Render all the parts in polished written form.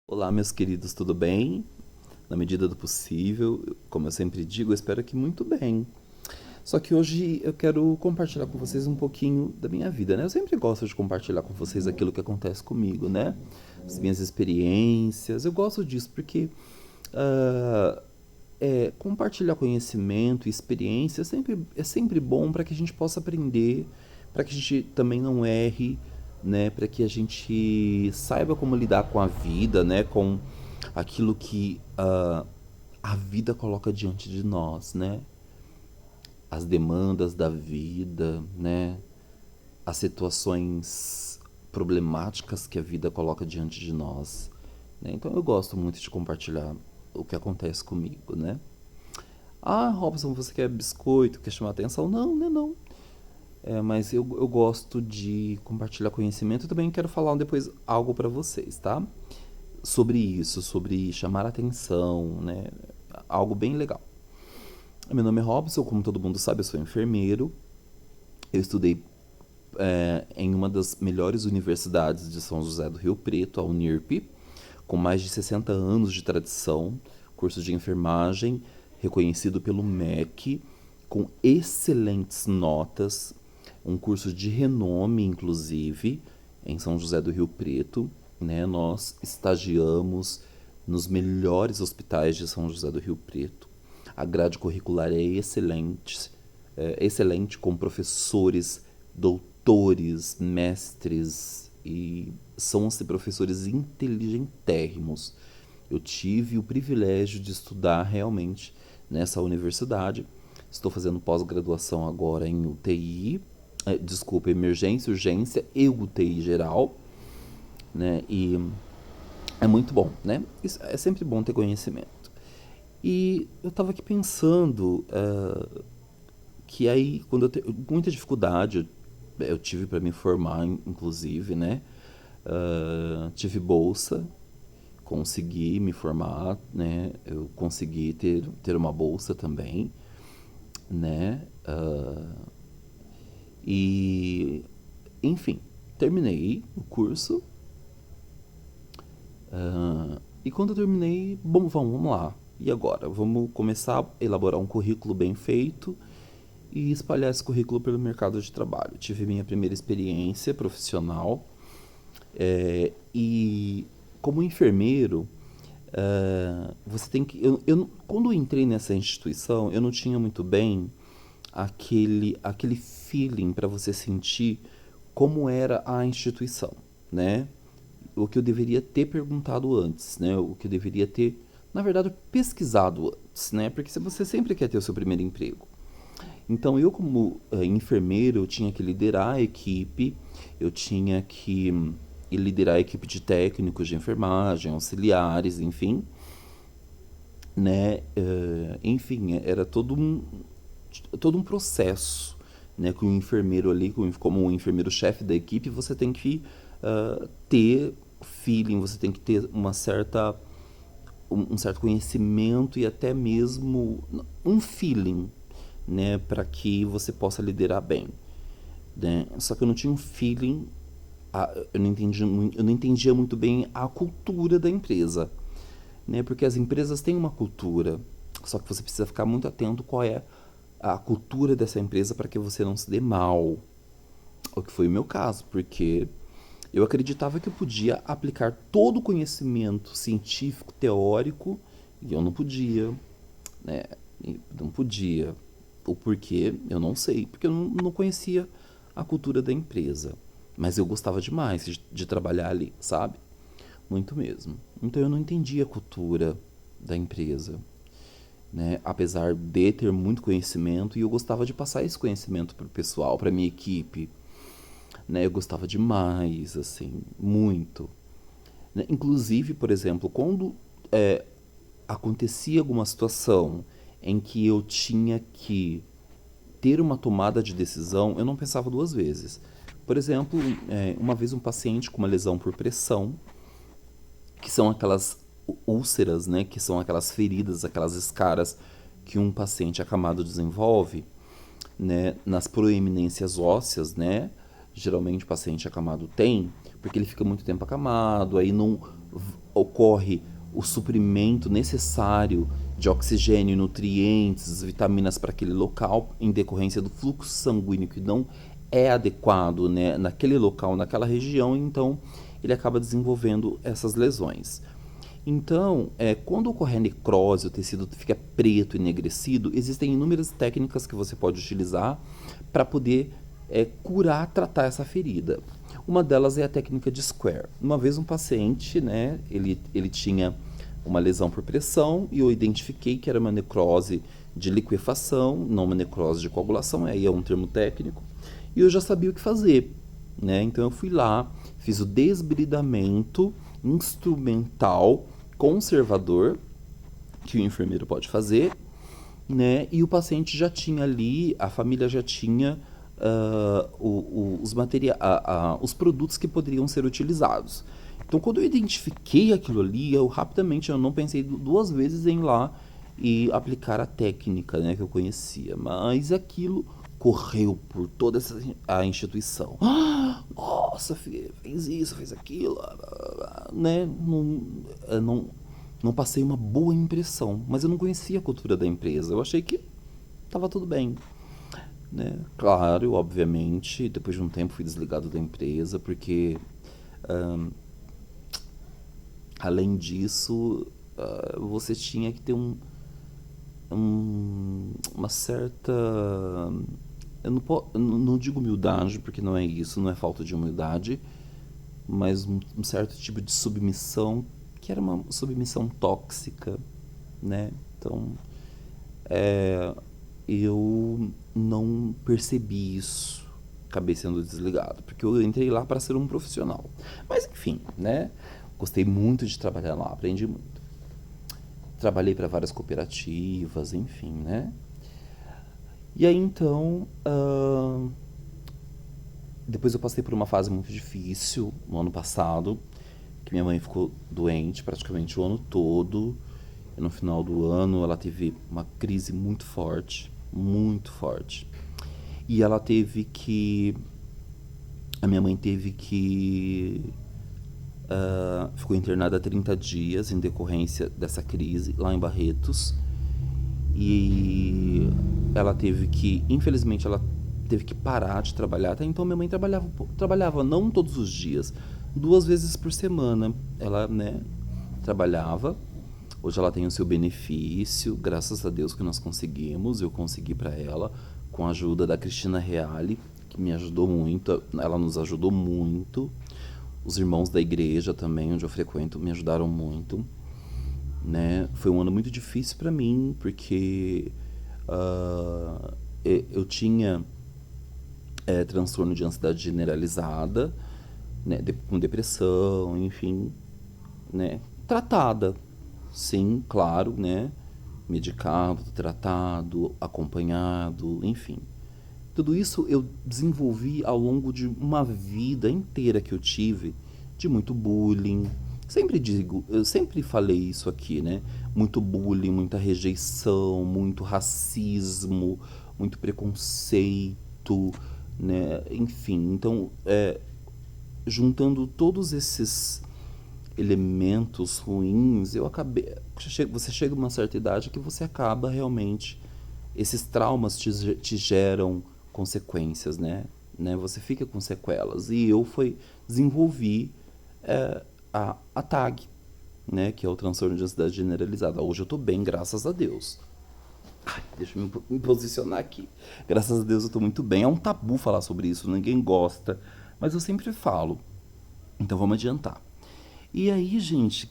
Olá, meus queridos, tudo bem? Na medida do possível, como eu sempre digo, eu espero que muito bem. Só que hoje eu quero compartilhar com vocês um pouquinho da minha vida, né? Eu sempre gosto de compartilhar com vocês aquilo que acontece comigo, né? As minhas experiências. Eu gosto disso porque ah, compartilhar conhecimento e experiência é sempre bom para que a gente possa aprender, para que a gente também não erre, né? Para que a gente saiba como lidar com a vida, né? Com aquilo que a vida coloca diante de nós, né? As demandas da vida, né? As situações problemáticas que a vida coloca diante de nós, né? Então eu gosto muito de compartilhar o que acontece comigo, né? Ah, Robson, você quer biscoito, quer chamar atenção? Não, né, não. Mas eu gosto de compartilhar conhecimento e também quero falar depois algo para vocês, tá? Sobre isso, sobre chamar atenção, né? Algo bem legal. Meu nome é Robson, como todo mundo sabe, eu sou enfermeiro. Eu estudei em uma das melhores universidades de São José do Rio Preto, a Unirp, com mais de 60 anos de tradição, curso de enfermagem reconhecido pelo MEC, com excelentes notas, um curso de renome, inclusive, em São José do Rio Preto. Né? Nós estagiamos nos melhores hospitais de São José do Rio Preto. A grade curricular é excelente, com professores, doutores, mestres, e são assim, professores inteligentérrimos. Eu tive o privilégio de estudar realmente nessa universidade. Estou fazendo pós-graduação agora em UTI, desculpa, emergência, urgência e UTI geral, né? E é muito bom, né? Isso, é sempre bom ter conhecimento. E eu estava aqui pensando que aí, quando eu tenho muita dificuldade, eu tive para me formar, inclusive, né? Tive bolsa, consegui me formar, né? Eu consegui ter uma bolsa também, né? E, enfim, terminei o curso. E quando eu terminei, bom, vamos lá. E agora? Vamos começar a elaborar um currículo bem feito e espalhar esse currículo pelo mercado de trabalho. Tive minha primeira experiência profissional e como enfermeiro, você tem que. Quando eu entrei nessa instituição, eu não tinha muito bem aquele feeling para você sentir como era a instituição, né? O que eu deveria ter perguntado antes, né? O que eu deveria ter, na verdade, pesquisado antes, né? Porque se você sempre quer ter o seu primeiro emprego. Então, eu como enfermeiro, eu tinha que liderar a equipe, eu tinha que liderar a equipe de técnicos de enfermagem, auxiliares, enfim, né? Enfim, era todo um processo, né? Que um enfermeiro ali, como um enfermeiro-chefe da equipe, você tem que ter feeling, você tem que ter um certo conhecimento e até mesmo um feeling, né? Para que você possa liderar bem, né? Só que eu não tinha um feeling, eu não entendia muito bem a cultura da empresa, né? Porque as empresas têm uma cultura, só que você precisa ficar muito atento qual é a cultura dessa empresa para que você não se dê mal. O que foi o meu caso, porque eu acreditava que eu podia aplicar todo o conhecimento científico, teórico, e eu não podia, né? Não podia. O porquê, eu não sei, porque eu não conhecia a cultura da empresa. Mas eu gostava demais de trabalhar ali, sabe? Muito mesmo. Então eu não entendia a cultura da empresa, né? Apesar de ter muito conhecimento, e eu gostava de passar esse conhecimento para o pessoal, para minha equipe, né? Eu gostava demais, assim, muito, né? Inclusive, por exemplo, quando acontecia alguma situação em que eu tinha que ter uma tomada de decisão, eu não pensava duas vezes. Por exemplo, uma vez um paciente com uma lesão por pressão, que são aquelas úlceras, né, que são aquelas feridas, aquelas escaras que um paciente acamado desenvolve, né, nas proeminências ósseas, né, geralmente o paciente acamado tem, porque ele fica muito tempo acamado, aí não ocorre o suprimento necessário de oxigênio, nutrientes, vitaminas para aquele local, em decorrência do fluxo sanguíneo que não é adequado, né, naquele local, naquela região, então ele acaba desenvolvendo essas lesões. Então, quando ocorre a necrose, o tecido fica preto e enegrecido, existem inúmeras técnicas que você pode utilizar para poder curar, tratar essa ferida. Uma delas é a técnica de Square. Uma vez um paciente, né, ele tinha uma lesão por pressão e eu identifiquei que era uma necrose de liquefação, não uma necrose de coagulação, aí é um termo técnico, e eu já sabia o que fazer, né? Então eu fui lá, fiz o desbridamento instrumental conservador que o enfermeiro pode fazer, né? E o paciente já tinha ali, a família já tinha os produtos que poderiam ser utilizados. Então, quando eu identifiquei aquilo ali, eu não pensei duas vezes em ir lá e aplicar a técnica, né, que eu conhecia. Mas aquilo correu por toda a instituição. Nossa, fez isso, fez aquilo, né? Não passei uma boa impressão, mas eu não conhecia a cultura da empresa. Eu achei que estava tudo bem, né? Claro, obviamente, depois de um tempo fui desligado da empresa porque além disso, você tinha que ter uma certa. Eu não digo humildade, porque não é isso, não é falta de humildade, mas um certo tipo de submissão, que era uma submissão tóxica, né? Então, eu não percebi isso, acabei sendo desligado, porque eu entrei lá para ser um profissional. Mas enfim, né? Gostei muito de trabalhar lá, aprendi muito. Trabalhei para várias cooperativas, enfim, né? E aí então, depois eu passei por uma fase muito difícil no ano passado, que minha mãe ficou doente praticamente o ano todo. E no final do ano ela teve uma crise muito forte, muito forte. E ela teve que. A minha mãe teve que. Ficou internada há 30 dias em decorrência dessa crise lá em Barretos. E ela teve que, infelizmente, ela teve que parar de trabalhar. Até então minha mãe trabalhava não todos os dias, 2 vezes por semana. Ela, né, trabalhava. Hoje ela tem o seu benefício, graças a Deus que nós conseguimos. Eu consegui para ela, com a ajuda da Cristina Reale, que me ajudou muito. Ela nos ajudou muito. Os irmãos da igreja também, onde eu frequento, me ajudaram muito, né? Foi um ano muito difícil para mim, porque eu tinha transtorno de ansiedade generalizada, né? Com depressão, enfim, né? Tratada, sim, claro, né? Medicado, tratado, acompanhado, enfim. Tudo isso eu desenvolvi ao longo de uma vida inteira que eu tive de muito bullying. Sempre digo, eu sempre falei isso aqui, né? Muito bullying, muita rejeição, muito racismo, muito preconceito, né? Enfim, então, juntando todos esses elementos ruins, eu acabei. Você chega a uma certa idade que você acaba realmente. Esses traumas te geram consequências, né? Você fica com sequelas. E eu desenvolvi a TAG, né? Que é o transtorno de ansiedade generalizada. Hoje eu tô bem, graças a Deus. Ai, deixa eu me posicionar aqui. Graças a Deus eu tô muito bem. É um tabu falar sobre isso, ninguém gosta. Mas eu sempre falo. Então vamos adiantar. E aí, gente,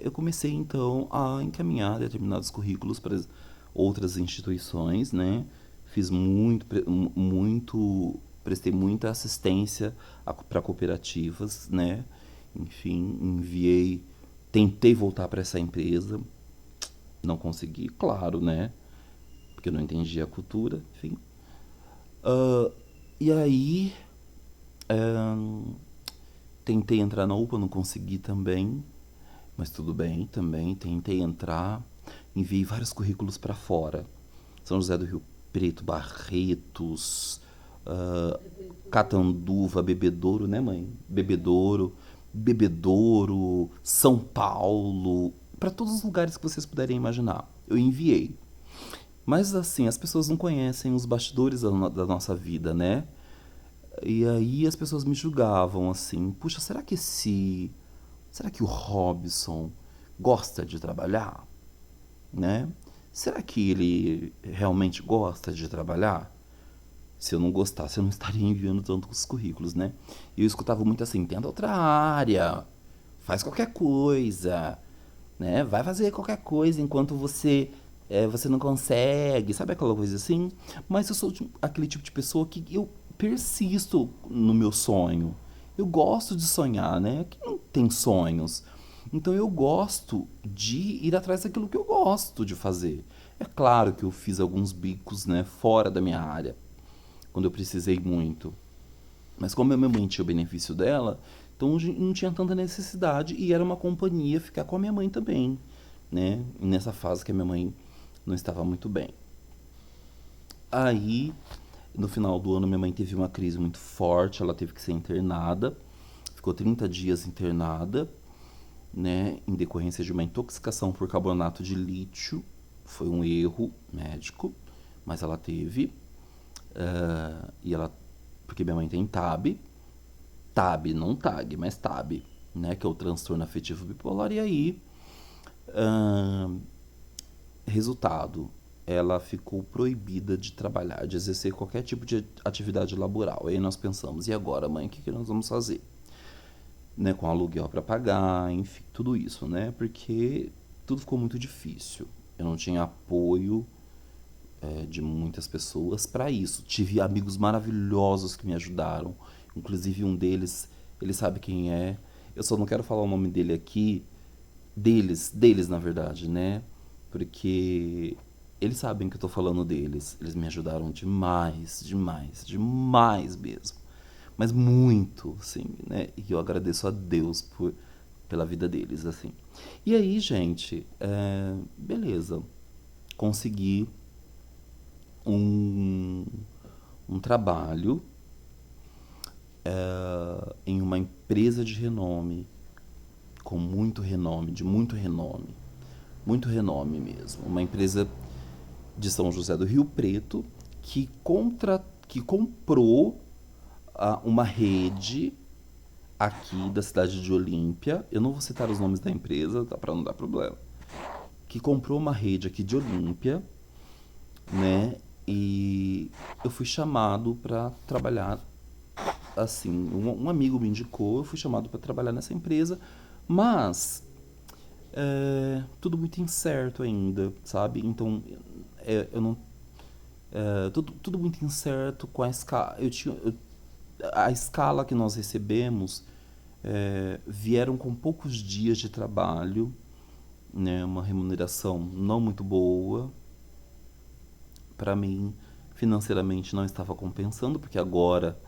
eu comecei então a encaminhar determinados currículos para outras instituições, né? Fiz prestei muita assistência para cooperativas, né? Enfim, tentei voltar para essa empresa, não consegui, claro, né? Porque eu não entendia a cultura, enfim. E aí, tentei entrar na UPA, não consegui também, mas tudo bem também. Tentei entrar, enviei vários currículos para fora. São José do Rio Preto, Barretos, Catanduva, Bebedouro, né, mãe? Bebedouro, São Paulo, para todos os lugares que vocês puderem imaginar. Eu enviei. Mas assim, as pessoas não conhecem os bastidores da nossa vida, né? E aí as pessoas me julgavam assim: puxa, será que o Robson gosta de trabalhar, né? Será que ele realmente gosta de trabalhar? Se eu não gostasse, eu não estaria enviando tantos currículos, né? E eu escutava muito assim: tenta outra área, faz qualquer coisa, né? Vai fazer qualquer coisa enquanto você não consegue, sabe aquela coisa assim? Mas eu sou aquele tipo de pessoa que eu persisto no meu sonho. Eu gosto de sonhar, né? Quem não tem sonhos? Então eu gosto de ir atrás daquilo que eu gosto de fazer. É claro que eu fiz alguns bicos, né, fora da minha área, quando eu precisei muito. Mas como a minha mãe tinha o benefício dela, então não tinha tanta necessidade e era uma companhia ficar com a minha mãe também, né? Nessa fase que a minha mãe não estava muito bem. Aí, no final do ano, minha mãe teve uma crise muito forte, ela teve que ser internada, ficou 30 dias internada, né, em decorrência de uma intoxicação por carbonato de lítio. Foi um erro médico, mas ela teve. E ela. Porque minha mãe tem TAB, não TAG, mas TAB, né, que é o transtorno afetivo bipolar. E aí, ah, resultado, ela ficou proibida de trabalhar, de exercer qualquer tipo de atividade laboral. Aí nós pensamos: e agora, mãe, o que nós vamos fazer? Né, com aluguel para pagar, enfim, tudo isso, né? Porque tudo ficou muito difícil. Eu não tinha apoio de muitas pessoas para isso. Tive amigos maravilhosos que me ajudaram, inclusive um deles, ele sabe quem é. Eu só não quero falar o nome dele aqui, deles na verdade, né? Porque eles sabem que eu tô falando deles. Eles me ajudaram demais, demais, demais mesmo. Mas muito, assim, né? E eu agradeço a Deus pela vida deles, assim. E aí, gente, beleza. Consegui um, um trabalho em uma empresa de renome, com muito renome, de muito renome mesmo. Uma empresa de São José do Rio Preto que comprou uma rede aqui da cidade de Olímpia. Eu não vou citar os nomes da empresa, tá, para não dar problema. Que comprou uma rede aqui de Olímpia, né? E eu fui chamado para trabalhar assim. Um amigo me indicou, eu fui chamado para trabalhar nessa empresa, mas tudo muito incerto ainda, sabe? Então eu não tudo muito incerto com a escala. A escala que nós recebemos vieram com poucos dias de trabalho, né? Uma remuneração não muito boa. Para mim, financeiramente não estava compensando, porque agora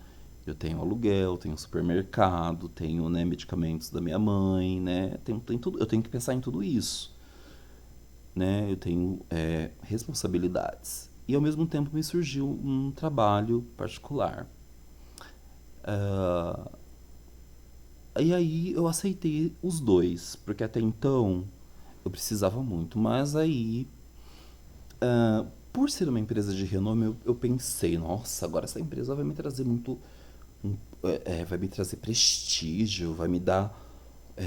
eu tenho aluguel, tenho supermercado, tenho, né, medicamentos da minha mãe, né? Tem tudo, eu tenho que pensar em tudo isso, né? Eu tenho responsabilidades. E ao mesmo tempo me surgiu um trabalho particular. E aí eu aceitei os dois, porque até então eu precisava muito. Mas aí, por ser uma empresa de renome, eu pensei: nossa, agora essa empresa vai me trazer vai me trazer prestígio, vai me dar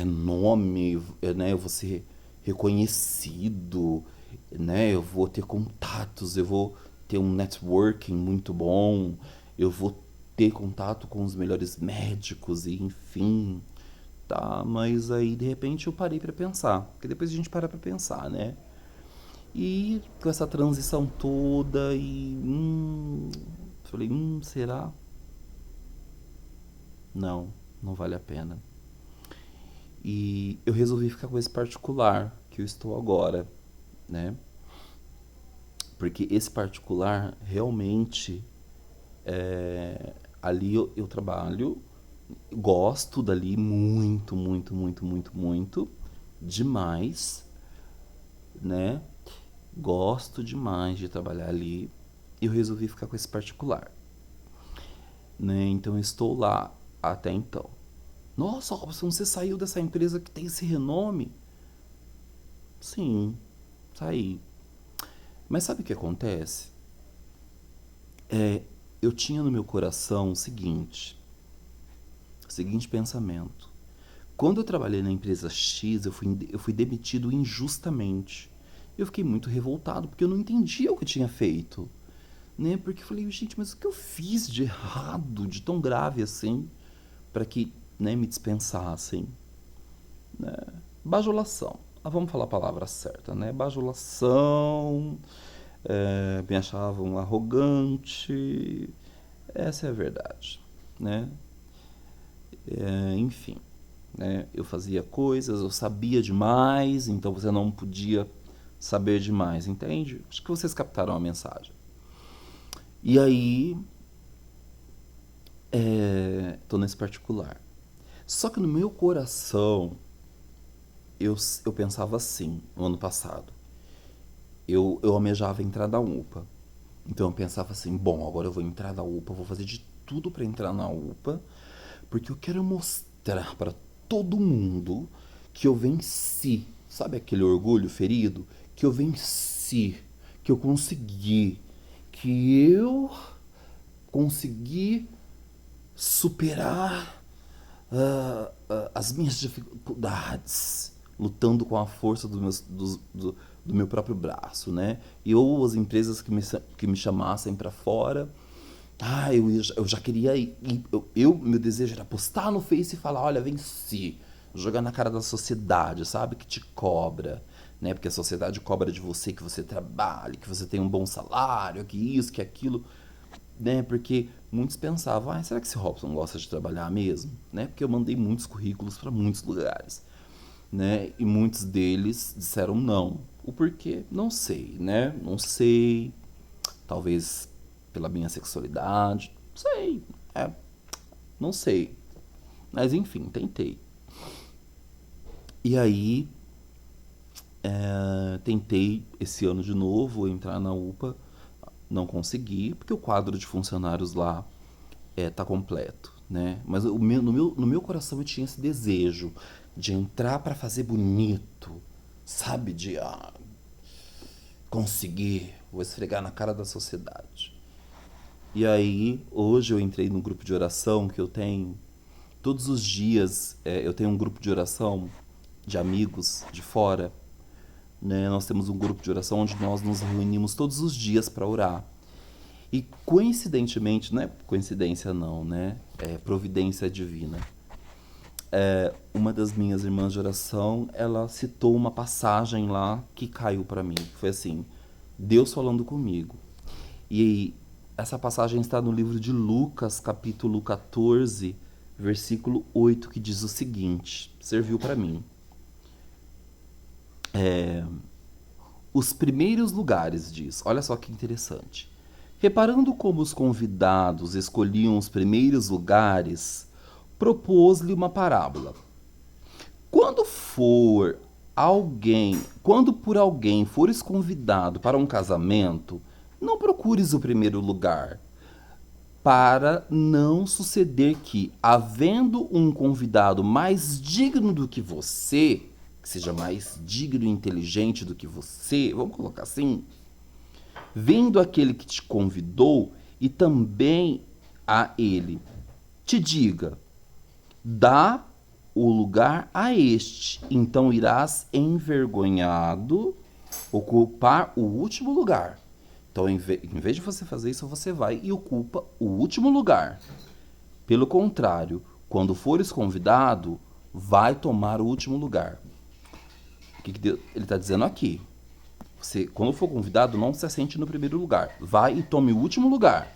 nome, né? Eu vou ser reconhecido, né? Eu vou ter contatos, eu vou ter um networking muito bom, eu vou ter contato com os melhores médicos e enfim, tá? Mas aí de repente eu parei pra pensar, porque depois a gente para pra pensar, né? E com essa transição toda e falei: será? Não, não vale a pena. E eu resolvi ficar com esse particular que eu estou agora, né? Porque esse particular realmente ali eu trabalho, gosto dali muito, muito, muito, muito, muito, demais, né? Gosto demais de trabalhar ali. E eu resolvi ficar com esse particular. né? Então eu estou lá até então. Nossa, Robson, você saiu dessa empresa que tem esse renome? Sim, saí. Mas sabe o que acontece? É, eu tinha no meu coração o seguinte pensamento. Quando eu trabalhei na empresa X, eu fui demitido injustamente. Eu fiquei muito revoltado, porque eu não entendia o que eu tinha feito. Né? Porque eu falei, gente, mas o que eu fiz de errado, de tão grave assim, para que, né, me dispensassem? Né? Bajulação. Ah, vamos falar a palavra certa, né? Bajulação, me achavam arrogante, essa é a verdade, né? Enfim, né? Eu fazia coisas, eu sabia demais, então você não podia saber demais, entende? Acho que vocês captaram a mensagem. E aí, tô nesse particular. Só que no meu coração, eu pensava assim, no ano passado. Eu almejava entrar na UPA. Então eu pensava assim, bom, agora eu vou entrar na UPA, vou fazer de tudo para entrar na UPA, porque eu quero mostrar para todo mundo que eu venci. Sabe aquele orgulho ferido? Que eu venci, que eu consegui, que eu consegui superar as minhas dificuldades, lutando com a força do meu próprio braço, né? E ou as empresas que me chamassem para fora. Eu já queria ir. Meu desejo era postar no Face e falar: olha, venci. Jogar na cara da sociedade, sabe? Que te cobra. Né? Porque a sociedade cobra de você que você trabalhe, que você tenha um bom salário, que isso, que aquilo. Né? Porque muitos pensavam: será que esse Robson gosta de trabalhar mesmo? Né? Porque eu mandei muitos currículos para muitos lugares. Né? E muitos deles disseram não. O porquê? Não sei, né? Não sei. Talvez pela minha sexualidade. Não sei. Não sei. Mas enfim, tentei. E aí, tentei esse ano de novo entrar na UPA. Não consegui, porque o quadro de funcionários lá tá completo, né? Mas no meu coração eu tinha esse desejo de entrar para fazer bonito, sabe? De conseguir, vou esfregar na cara da sociedade. E aí, hoje eu entrei num grupo de oração que eu tenho. Todos os dias eu tenho um grupo de oração de amigos de fora. Né? Nós temos um grupo de oração onde nós nos reunimos todos os dias para orar. E coincidentemente, não é coincidência não, né? É providência divina. Uma das minhas irmãs de oração, ela citou uma passagem lá que caiu para mim. Foi assim, Deus falando comigo. E essa passagem está no livro de Lucas, capítulo 14, versículo 8, que diz o seguinte, serviu para mim. Os primeiros lugares, diz. Olha só que interessante. Reparando como os convidados escolhiam os primeiros lugares, propôs-lhe uma parábola. Quando for quando por alguém fores convidado para um casamento, não procures o primeiro lugar, para não suceder que, havendo um convidado mais digno do que você, que seja mais digno e inteligente do que você, vamos colocar assim, vendo aquele que te convidou e também a ele, te diga, dá o lugar a este, então irás envergonhado ocupar o último lugar. Então, em vez de você fazer isso, você vai e ocupa o último lugar. Pelo contrário, quando fores convidado, vai tomar o último lugar. O que ele está dizendo aqui? Você, quando for convidado, não se assente no primeiro lugar. Vai e tome o último lugar.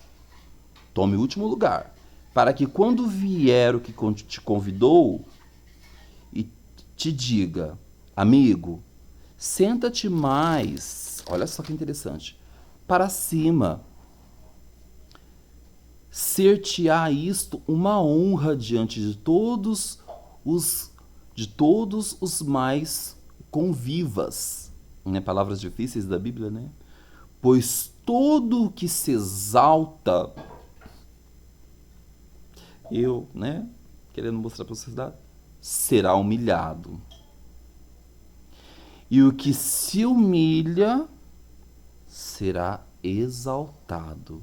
Tome o último lugar. Para que quando vier o que te convidou e te diga, amigo, senta-te mais, olha só que interessante, para cima. Ser-te-á isto uma honra diante de todos os mais convivas. Né? Palavras difíceis da Bíblia, né? Pois todo o que se exalta eu, né, querendo mostrar para a sociedade, será humilhado. E o que se humilha será exaltado.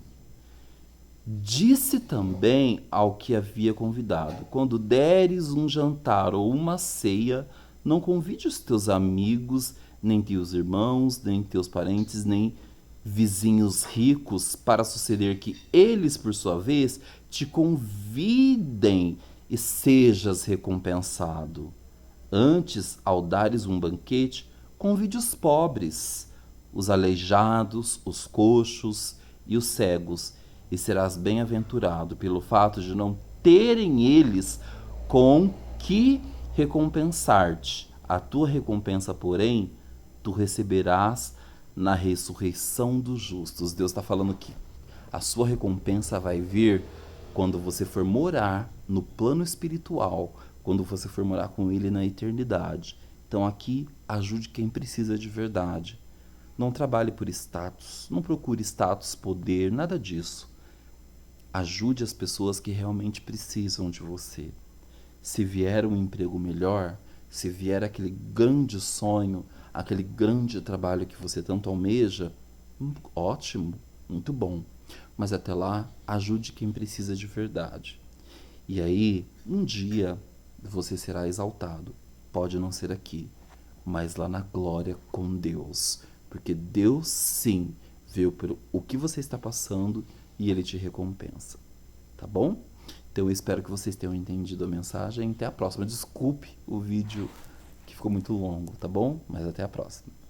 Disse também ao que havia convidado: quando deres um jantar ou uma ceia, não convide os teus amigos, nem teus irmãos, nem teus parentes, nem vizinhos ricos, para suceder que eles, por sua vez, te convidem e sejas recompensado. Antes, ao dares um banquete, convide os pobres, os aleijados, os coxos e os cegos, e serás bem-aventurado pelo fato de não terem eles com que recompensar-te. A tua recompensa, porém, tu receberás na ressurreição dos justos. Deus está falando que a sua recompensa vai vir quando você for morar no plano espiritual, quando você for morar com Ele na eternidade. Então aqui, ajude quem precisa de verdade. Não trabalhe por status, não procure status, poder, nada disso. Ajude as pessoas que realmente precisam de você. Se vier um emprego melhor, se vier aquele grande sonho, aquele grande trabalho que você tanto almeja, ótimo, muito bom. Mas até lá, ajude quem precisa de verdade. E aí, um dia, você será exaltado. Pode não ser aqui, mas lá na glória com Deus. Porque Deus, sim, vê o que você está passando e Ele te recompensa. Tá bom? Então eu espero que vocês tenham entendido a mensagem. Até a próxima. Desculpe o vídeo que ficou muito longo, tá bom? Mas até a próxima.